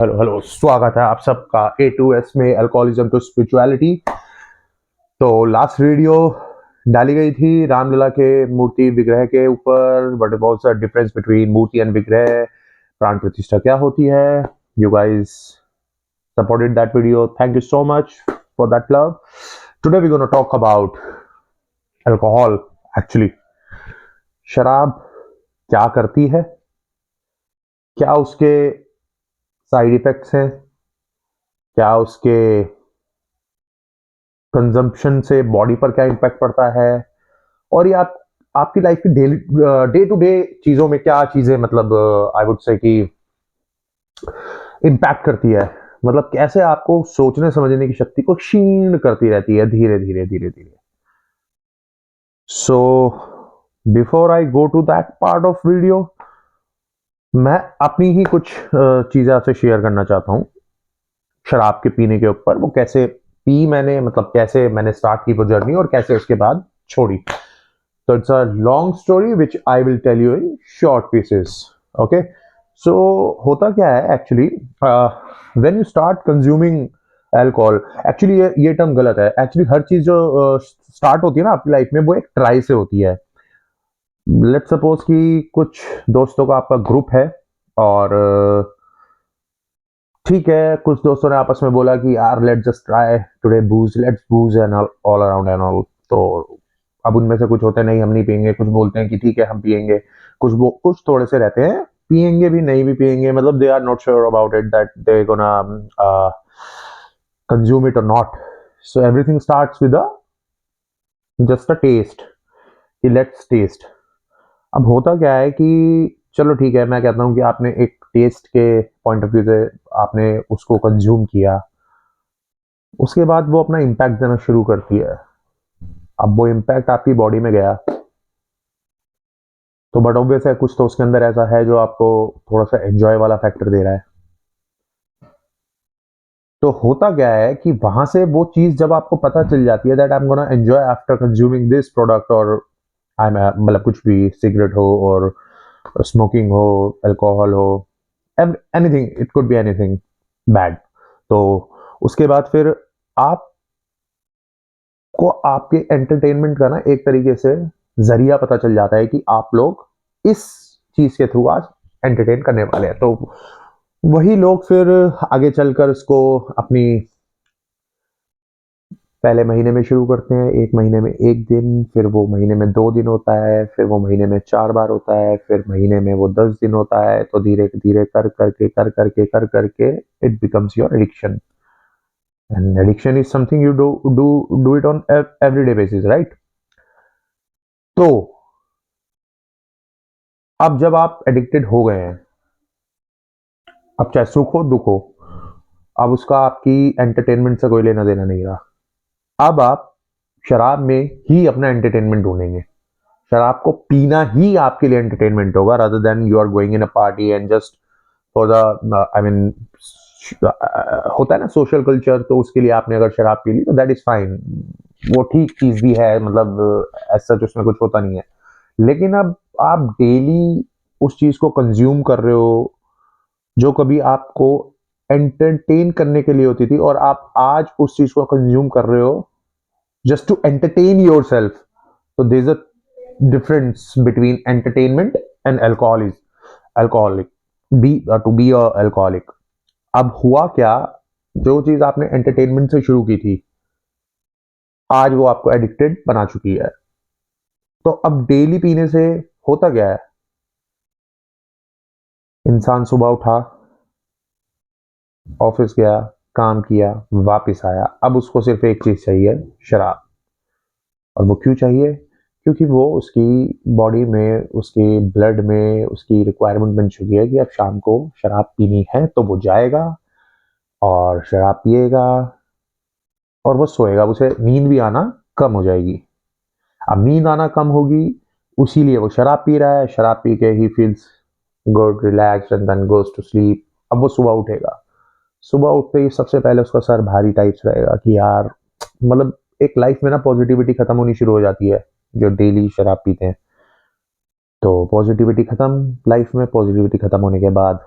Hello hello, स्वागत है आप सबका A2S में अल्कोहलिज्म टू स्पिरिचुअलिटी। तो लास्ट वीडियो डाली गई थी रामलला के मूर्ति विग्रह के ऊपर। What about the difference between मूर्ति एंड विग्रह, प्राण प्रतिष्ठा क्या होती है। You guys supported that video, thank you so much for that love. Today we're going to talk about alcohol. Actually, शराब क्या करती है, क्या उसके साइड इफेक्ट्स हैं, क्या उसके कंजम्पशन से बॉडी पर क्या इम्पैक्ट पड़ता है, और ये आपकी लाइफ की डे टू डे चीजों में क्या चीजें मतलब आई वुड से कि इम्पैक्ट करती है। मतलब कैसे आपको सोचने समझने की शक्ति को क्षीण करती रहती है धीरे धीरे धीरे धीरे। So before I go to that part of video, मैं अपनी ही कुछ चीजें आपसे शेयर करना चाहता हूँ शराब के पीने के ऊपर। वो कैसे पी मैंने, मतलब कैसे मैंने स्टार्ट की वो जर्नी और कैसे उसके बाद छोड़ी। So it's a long story which I will tell you in short pieces. Okay. So होता क्या है actually, when you start consuming alcohol, actually ये टर्म गलत है। एक्चुअली हर चीज जो स्टार्ट होती है ना आपकी लाइफ में, वो एक ट्राई से होती है। लेट सपोज कि कुछ दोस्तों का आपका ग्रुप है और ठीक है, कुछ दोस्तों ने आपस में बोला कि यार let's just try today बूज, let's बूज and all around and all. तो अब उनमें से कुछ होते हैं नहीं हम नहीं पियेंगे, कुछ बोलते हैं कि ठीक है हम पियेंगे, कुछ थोड़े से रहते हैं पियेंगे भी नहीं भी पियेंगे, मतलब they are not sure about it that they gonna consume it और not. So everything starts with just a test, कि लेट्स टेस्ट। अब होता क्या है कि चलो ठीक है, मैं कहता हूँ कि आपने एक टेस्ट के पॉइंट ऑफ व्यू से आपने उसको कंज्यूम किया, उसके बाद वो अपना इम्पैक्ट देना शुरू करती है। अब वो इम्पैक्ट आपकी बॉडी में गया तो बट ऑब्वियस है कुछ तो उसके अंदर ऐसा है जो आपको थोड़ा सा एंजॉय वाला फैक्टर दे रहा है। तो होता क्या है कि वहां से वो चीज जब आपको पता चल जाती है that I am gonna enjoy after consuming this product, और आई एम मतलब कुछ भी सिगरेट हो और स्मोकिंग हो, अल्कोहल हो, anything, it could be anything bad. तो उसके बाद फिर आपको आपके एंटरटेनमेंट का ना एक तरीके से जरिया पता चल जाता है कि आप लोग इस चीज के थ्रू आज एंटरटेन करने वाले हैं। तो वही लोग फिर आगे चलकर इसको अपनी पहले महीने में शुरू करते हैं, एक महीने में एक दिन, फिर वो महीने में 2 दिन होता है, फिर वो महीने में 4 बार होता है, फिर महीने में वो 10 दिन होता है। तो धीरे धीरे कर करके it becomes your addiction. And addiction is something you do it on everyday basis, right. तो अब जब आप एडिक्टेड हो गए हैं, अब चाहे सुख हो दुख हो, अब उसका आपकी एंटरटेनमेंट से कोई लेना देना नहीं रहा। अब आप शराब में ही अपना एंटरटेनमेंट ढूंढेंगे, शराब को पीना ही आपके लिए एंटरटेनमेंट होगा, rather than you are going in a party and just for the I mean होता है ना सोशल कल्चर, तो उसके लिए आपने अगर शराब पी ली तो दैट इज फाइन, वो ठीक चीज भी है, मतलब ऐसा सच उसमें कुछ होता नहीं है। लेकिन अब आप डेली उस चीज को कंज्यूम कर रहे हो जो कभी आपको एंटरटेन करने के लिए होती थी, और आप आज उस चीज को कंज्यूम कर रहे हो just to entertain yourself. तो there is a difference between entertainment and alcoholic be to be a alcoholic। अब हुआ क्या, जो चीज आपने एंटरटेनमेंट से शुरू की थी आज वो आपको एडिक्टेड बना चुकी है। तो अब डेली पीने से होता क्या है, इंसान सुबह उठा, ऑफिस गया, काम किया, वापस आया, अब उसको सिर्फ एक चीज चाहिए, शराब। और वो क्यों चाहिए? क्योंकि वो उसकी बॉडी में, उसके ब्लड में उसकी रिक्वायरमेंट बन चुकी है कि अब शाम को शराब पीनी है, तो वो जाएगा और शराब पिएगा और वो सोएगा, उसे नींद भी आना कम हो जाएगी। अब नींद आना कम होगी, उसीलिए वो शराब पी रहा है, शराब पी के ही feels good, relax and then goes to sleep. अब वो सुबह उठेगा, सुबह उठते ही सबसे पहले उसका सर भारी टाइप्स रहेगा कि यार, मतलब एक लाइफ में ना पॉजिटिविटी खत्म होनी शुरू हो जाती है जो डेली शराब पीते हैं। तो पॉजिटिविटी खत्म, लाइफ में पॉजिटिविटी खत्म होने के बाद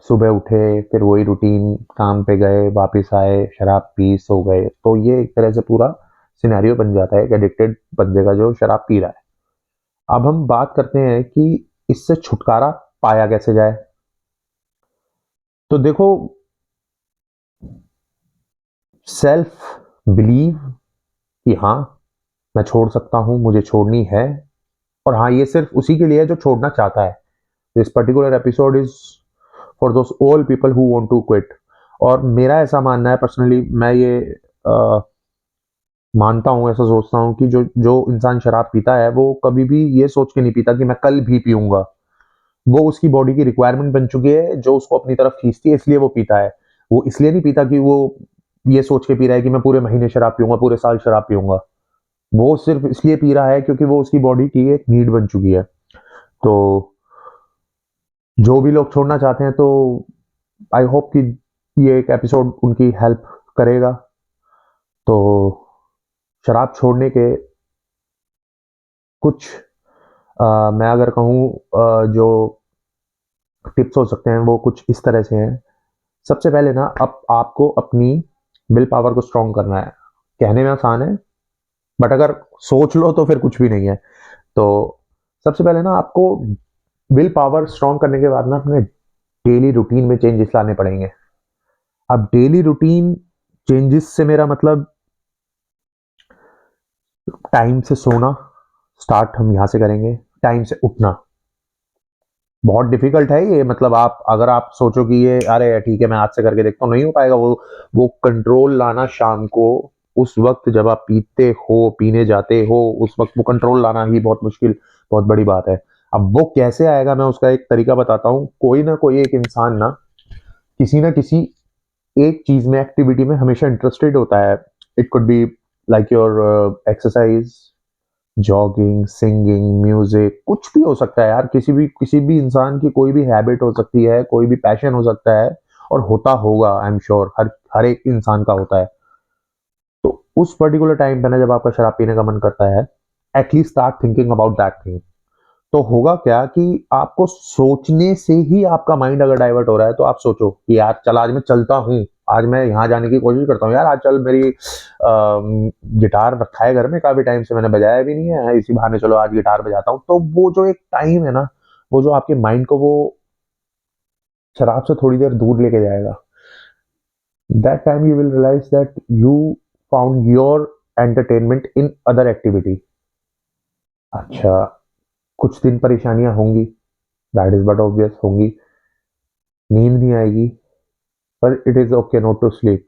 सुबह उठे, फिर वही रूटीन, काम पे गए, वापस आए, शराब पी, सो गए। तो ये एक तरह से पूरा सिनेरियो बन जाता है एक एडिक्टेड बंदे का जो शराब पी रहा है। अब हम बात करते हैं कि इससे छुटकारा पाया कैसे जाए। तो देखो, सेल्फ बिलीव कि हाँ, मैं छोड़ सकता हूँ, मुझे छोड़नी है। और हाँ, ये सिर्फ उसी के लिए है जो छोड़ना चाहता है। This particular episode is for those all people who want to quit. और मेरा ऐसा मानना है पर्सनली, मैं ये अ, मानता हूँ, ऐसा सोचता हूँ कि जो जो इंसान शराब पीता है वो कभी भी ये सोच के नहीं पीता कि मैं कल भी पीऊंगा। वो उसकी बॉडी की रिक्वायरमेंट बन चुकी है जो उसको अपनी तरफ खींचती है, इसलिए वो पीता है। वो इसलिए नहीं पीता कि वो ये सोच के पी रहा है कि मैं पूरे महीने शराब पीऊंगा, पूरे साल शराब पीऊंगा। वो सिर्फ इसलिए पी रहा है क्योंकि वो उसकी बॉडी की एक नीड बन चुकी है। तो जो भी लोग छोड़ना चाहते हैं, तो आई होप कि ये एक एपिसोड उनकी हेल्प करेगा। तो शराब छोड़ने के कुछ मैं अगर कहूँ जो टिप्स हो सकते हैं वो कुछ इस तरह से हैं। सबसे पहले ना, अब आपको अपनी विल पावर को स्ट्रॉन्ग करना है। कहने में आसान है, बट अगर सोच लो तो फिर कुछ भी नहीं है। तो सबसे पहले ना आपको विल पावर स्ट्रॉन्ग करने के बाद ना अपने डेली रूटीन में चेंजेस लाने पड़ेंगे। अब डेली रूटीन चेंजेस से मेरा मतलब टाइम से सोना स्टार्ट हम यहाँ से करेंगे। टाइम से उठना बहुत डिफिकल्ट है ये, मतलब आप अगर आप सोचो कि ये अरे ठीक है मैं आज से करके देखता हूँ, नहीं हो पाएगा। वो कंट्रोल लाना शाम को, उस वक्त जब आप पीते हो, पीने जाते हो, उस वक्त वो कंट्रोल लाना ही बहुत मुश्किल, बहुत बड़ी बात है। अब वो कैसे आएगा, मैं उसका एक तरीका बताता हूँ। कोई ना कोई एक इंसान ना किसी एक चीज में, एक्टिविटी में हमेशा इंटरेस्टेड होता है। It could be like your exercise, jogging, singing, music, कुछ भी हो सकता है यार। किसी भी इंसान की कोई भी हैबिट हो सकती है, कोई भी पैशन हो सकता है। और होता होगा, आई एम श्योर, हर हर एक इंसान का होता है। तो उस पर्टिकुलर टाइम पे ना, जब आपका शराब पीने का मन करता है, at least start thinking about that thing. तो होगा क्या कि आपको सोचने से ही आपका माइंड अगर डाइवर्ट हो रहा है, तो आप सोचो कि यार चल आज मैं चलता हूँ, आज मैं यहाँ जाने की कोशिश करता हूँ यार, आज चल मेरी गिटार रखा है घर में, काफी टाइम से मैंने बजाया भी नहीं है, इसी बहाने चलो आज गिटार बजाता हूँ। तो वो जो एक टाइम है ना, वो जो आपके माइंड को वो शराब से थोड़ी देर दूर लेके जाएगा। That time you will realize that you found your entertainment in other activity. अच्छा, कुछ दिन परेशानियां होंगी, दैट इज बट ऑब्वियस, होंगी। नींद नहीं आएगी, पर it is okay not to sleep.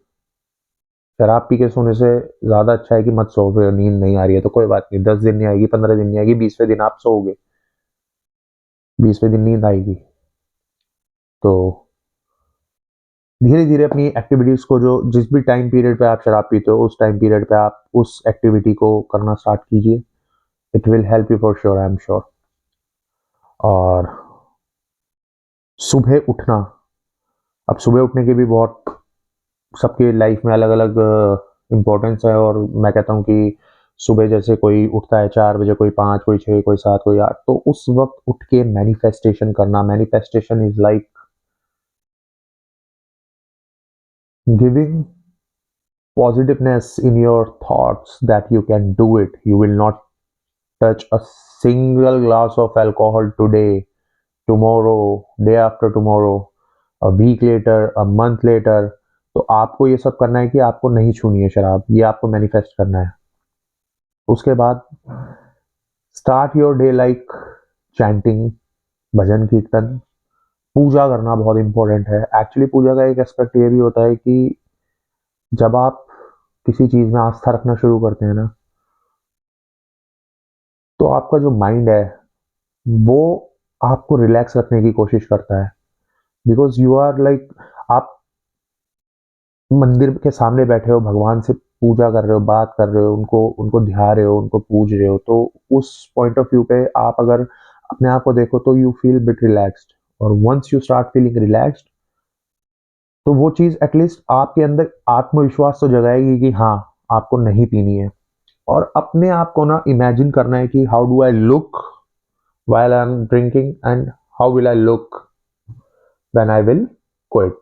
शराब पी के सोने से ज्यादा अच्छा है कि मत सो। फिर नींद नहीं आ रही है तो कोई बात नहीं, 10 दिन नहीं आएगी, 15 दिन नहीं आएगी, 20वें दिन आप सोओगे, 20वें दिन नींद आएगी। तो धीरे धीरे अपनी एक्टिविटीज को, जो जिस भी टाइम पीरियड पे आप शराब पीते हो, उस टाइम पीरियड पे आप उस एक्टिविटी को करना स्टार्ट कीजिए। It will help you for sure, I am sure. और सुबह उठना, अब सुबह उठने के भी बहुत, सबके लाइफ में अलग अलग इम्पोर्टेंस है। और मैं कहता हूँ कि सुबह जैसे कोई उठता है 4 बजे, कोई 5, कोई 6, कोई 7, कोई 8, तो उस वक्त उठ के मैनिफेस्टेशन करना। Manifestation is like giving positiveness in your thoughts that you can do it. You will not touch a single glass of alcohol today, tomorrow, day after tomorrow, a week later, a month later. तो आपको ये सब करना है कि आपको नहीं छूनी है शराब, ये आपको मैनिफेस्ट करना है। उसके बाद start your day like chanting, भजन कीर्तन। पूजा करना बहुत इंपॉर्टेंट है। एक्चुअली पूजा का एक एस्पेक्ट ये भी होता है कि जब आप किसी चीज में आस्था रखना शुरू करते हैं ना, तो आपका जो माइंड है वो आपको रिलैक्स रखने की कोशिश करता है। बिकॉज यू आर लाइक, आप मंदिर के सामने बैठे हो, भगवान से पूजा कर रहे हो, बात कर रहे हो, उनको उनको ध्या रहे हो, उनको पूज रहे हो। तो उस पॉइंट ऑफ व्यू पे आप अगर अपने आप को देखो तो यू फील बिट रिलैक्स्ड। और once you start feeling relaxed, तो वो चीज एटलीस्ट आपके अंदर आत्मविश्वास तो जगाएगी कि हाँ, आपको नहीं पीनी है। और अपने आप को ना इमेजिन करना है कि how do I look while I'm drinking and how will I look when I will quit.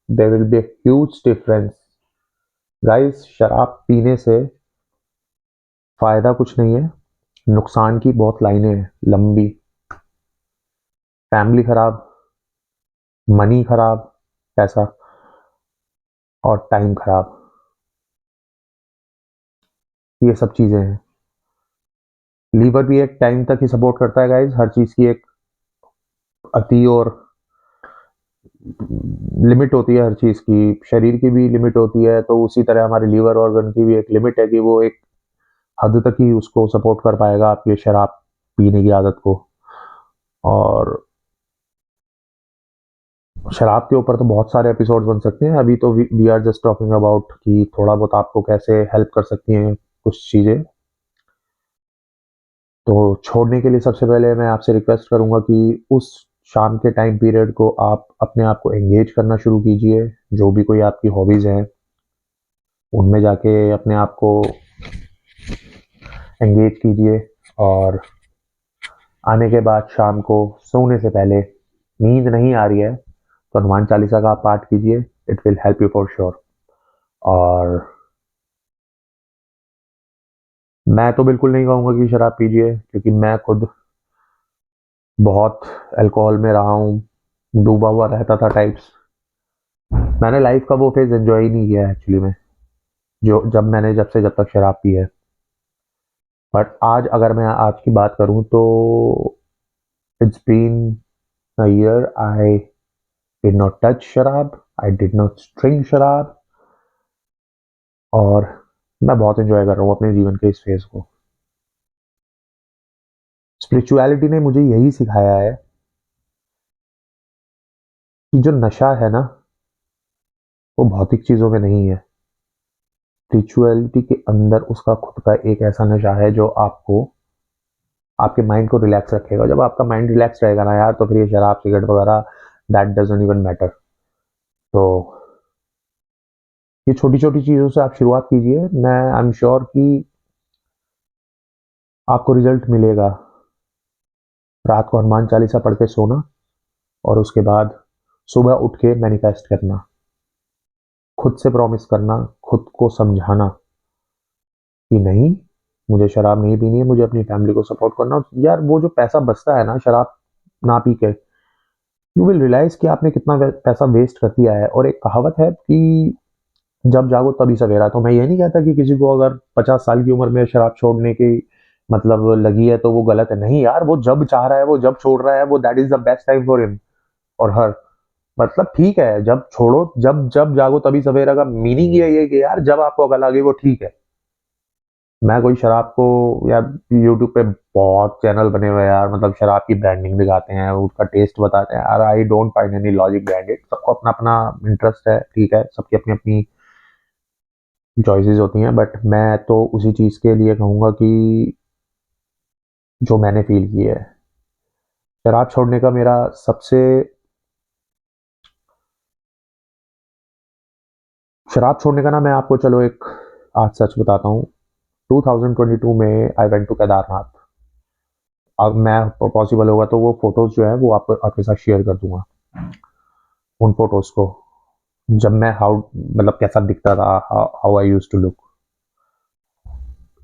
There will be a huge difference. Guys, शराब पीने से फायदा कुछ नहीं है, नुकसान की बहुत लाइनें हैं लंबी। फैमिली खराब, मनी खराब, पैसा और टाइम खराब, ये सब चीजें हैं। लीवर भी एक टाइम तक ही सपोर्ट करता है गाइज, हर चीज की एक अति और लिमिट होती है, हर चीज की शरीर की भी लिमिट होती है, तो उसी तरह हमारे लीवर ऑर्गन की भी एक लिमिट है कि वो एक हद तक ही उसको सपोर्ट कर पाएगा आपकी शराब पीने की आदत को। और शराब के ऊपर तो बहुत सारे एपिसोड बन सकते हैं, अभी तो we are just talking about कि थोड़ा बहुत आपको कैसे हेल्प कर सकती हैं कुछ चीज़ें। तो छोड़ने के लिए सबसे पहले मैं आपसे रिक्वेस्ट करूंगा कि उस शाम के टाइम पीरियड को आप अपने आप को एंगेज करना शुरू कीजिए, जो भी कोई आपकी हॉबीज़ हैं उनमें जाके अपने आप को एंगेज कीजिए। और आने के बाद शाम को सोने से पहले नींद नहीं आ रही है तो हनुमान चालीसा का आप पाठ कीजिए, it will help you for sure. और मैं तो बिल्कुल नहीं कहूँगा कि शराब पीजिए, क्योंकि मैं खुद बहुत अल्कोहल में रहा हूँ, डूबा हुआ रहता था टाइप्स। मैंने लाइफ का वो फेज एंजॉय ही नहीं किया एक्चुअली में, जो जब तक शराब पी है। बट आज अगर मैं आज की बात करूँ तो it's been a year I did not touch sharab, I did not drink शराब, और मैं बहुत एंजॉय कर रहा हूँ अपने जीवन के इस फेज को। स्पिरिचुअलिटी ने मुझे यही सिखाया है कि जो नशा है ना वो भौतिक चीजों में नहीं है, स्पिरिचुअलिटी के अंदर उसका खुद का एक ऐसा नशा है जो आपको आपके माइंड को रिलैक्स रखेगा। जब आपका माइंड रिलैक्स रहेगा ना यार, तो फिर ये शराब सिगरेट वगैरह दैट डजंट इवन मैटर। तो ये छोटी छोटी चीजों से आप शुरुआत कीजिए, मैं आई एम श्योर कि आपको रिजल्ट मिलेगा। रात को हनुमान चालीसा पढ़ के सोना और उसके बाद सुबह उठ के मैनिफेस्ट करना, खुद से प्रॉमिस करना, खुद को समझाना कि नहीं, मुझे शराब नहीं पीनी है, मुझे अपनी फैमिली को सपोर्ट करना। यार वो जो पैसा बचता है ना शराब ना पी के, यू विल रियलाइज कि आपने कितना पैसा वेस्ट कर दिया है। और एक कहावत है कि जब जागो तभी सवेरा। तो मैं ये नहीं कहता कि किसी को अगर 50 साल की उम्र में शराब छोड़ने की मतलब लगी है तो वो गलत है, नहीं यार, वो जब चाह रहा है, वो जब छोड़ रहा है, वो that is the best time for him और हर। मतलब ठीक है, जब छोड़ो, जब जब जागो तभी सवेरा का मीनिंग ये है कि यार जब आपको अकल आ गई वो ठीक है। मैं कोई शराब को, या यूट्यूब पे बहुत चैनल बने हुए हैं यार, मतलब शराब की ब्रांडिंग दिखाते हैं, उसका टेस्ट बताते हैं यार, I don't find any logic behind it. सबको अपना अपना इंटरेस्ट है, ठीक है, सबकी अपनी अपनी चॉइसेस होती हैं, बट मैं तो उसी चीज़ के लिए कहूँगा कि जो मैंने फील की है। शराब छोड़ने का मेरा सबसे शराब छोड़ने का ना, मैं आपको चलो एक आज सच बताता हूँ। 2022 में आई वेंट टू केदारनाथ। अब मैं पॉसिबल होगा तो वो फोटोज जो है वो आपको आपके साथ शेयर कर दूंगा, उन फोटोज को, जब मैं हाउ मतलब कैसा दिखता था, how I use to look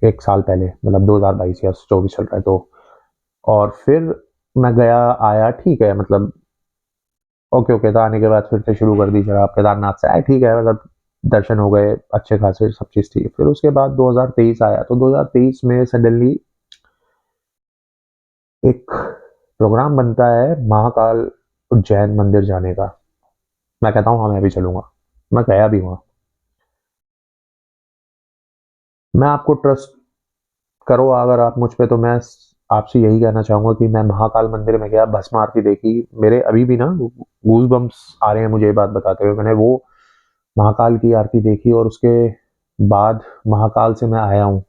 1 साल पहले, मतलब 2022 या 24 चल रहा है तो। और फिर मैं गया आया, ठीक है, मतलब ओके ओके था। आने के बाद फिर से शुरू कर दी शराब, केदारनाथ से आए, ठीक है, मतलब दर्शन हो गए अच्छे खासे, सब चीज़ थी। फिर उसके बाद 2023 आया, तो 2023 में सडनली एक प्रोग्राम बनता है महाकाल उज्जैन मंदिर जाने का। मैं कहता हूँ हाँ मैं भी चलूंगा, मैं गया भी वहाँ। मैं आपको ट्रस्ट करो अगर आप मुझ पे, तो मैं आपसे यही कहना चाहूंगा कि मैं महाकाल मंदिर में गया, भस्म आरती देखी, मेरे अभी भी ना गूज बम्स आ रहे हैं मुझे ये बात बताते हुए। मैंने वो महाकाल की आरती देखी और उसके बाद महाकाल से मैं आया हूँ।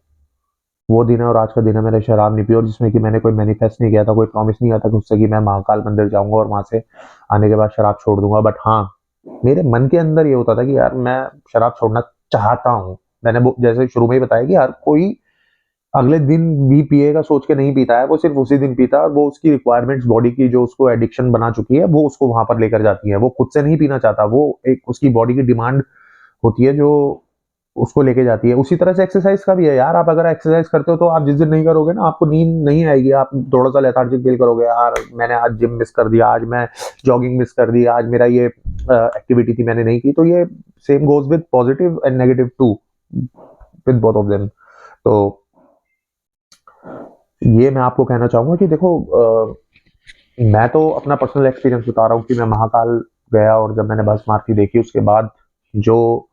वो दिन है और आज का दिन है, मैंने शराब नहीं पी, और जिसमें कि मैंने कोई मैनिफेस्ट नहीं किया था, कोई प्रॉमिस नहीं किया था उससे कि मैं महाकाल मंदिर जाऊंगा और वहां से आने के बाद शराब छोड़ दूंगा। बट हाँ, मेरे मन के अंदर ये होता था कि यार मैं शराब छोड़ना चाहता हूँ। मैंने जैसे शुरू में ही बताया कि हर कोई अगले दिन भी पिएगा सोच के नहीं पीता है, वो सिर्फ उसी दिन पीता है, और वो उसकी रिक्वायरमेंट्स बॉडी की जो उसको एडिक्शन बना चुकी है वो उसको वहां पर लेकर जाती है। वो खुद से नहीं पीना चाहता, वो एक उसकी बॉडी की डिमांड होती है जो उसको लेके जाती है। उसी तरह से एक्सरसाइज का भी है यार, आप अगर एक्सरसाइज करते हो तो आप जिस दिन नहीं करोगे ना, आपको नींद नहीं आएगी, आप थोड़ा सा लेथार्जिक फील करोगे, यार मैंने आज जिम मिस कर दिया, आज मैं जॉगिंग मिस कर दी, आज मेरा ये एक्टिविटी थी मैंने नहीं की। तो ये same goes with positive and negative too, with both of them. तो ये मैं आपको कहना चाहूंगा कि देखो, मैं तो अपना पर्सनल एक्सपीरियंस बता रहा हूँ कि मैं महाकाल गया, और जब मैंने भस्म आरती देखी उसके बाद जो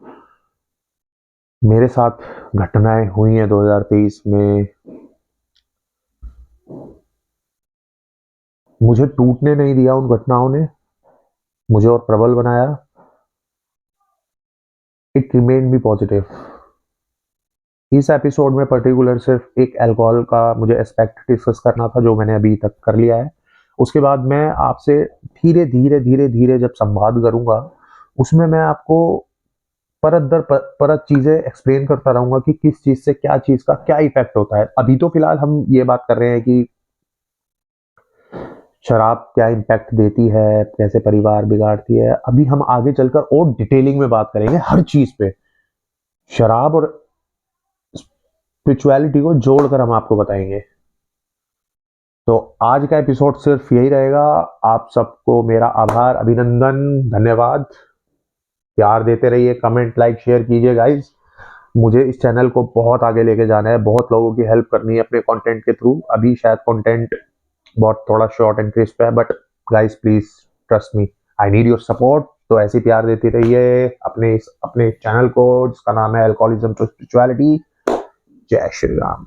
मेरे साथ घटनाएं हुई हैं 2023 में, मुझे टूटने नहीं दिया उन घटनाओं ने, मुझे और प्रबल बनाया। It remain be positive. इस एपिसोड में पर्टिकुलर सिर्फ एक अल्कोहल का मुझे एस्पेक्ट डिस्कस करना था जो मैंने अभी तक कर लिया है। उसके बाद मैं आपसे धीरे धीरे धीरे धीरे जब संवाद करूंगा, उसमें मैं आपको परत दर परत चीजें एक्सप्लेन करता रहूंगा कि किस चीज से क्या चीज का क्या इफेक्ट होता है। अभी तो फिलहाल हम ये बात कर रहे हैं कि शराब क्या इम्पैक्ट देती है, कैसे परिवार बिगाड़ती है। अभी हम आगे चलकर और डिटेलिंग में बात करेंगे हर चीज पे, शराब और स्पिरिचुअलिटी को जोड़कर हम आपको बताएंगे। तो आज का एपिसोड सिर्फ यही रहेगा। आप सबको मेरा आभार, अभिनंदन, धन्यवाद। प्यार देते रहिए, कमेंट लाइक शेयर कीजिए गाइस। मुझे इस चैनल को बहुत आगे लेके जाना है, बहुत लोगों की हेल्प करनी है अपने कंटेंट के थ्रू। अभी शायद कंटेंट बहुत थोड़ा शॉर्ट एंड क्रिस्प है, but guys please trust me, I need your support. तो ऐसे प्यार देते रहिए अपने चैनल को जिसका नाम है अल्कोहलिज्म टू स्पिरिचुअलिटी। जय श्री राम।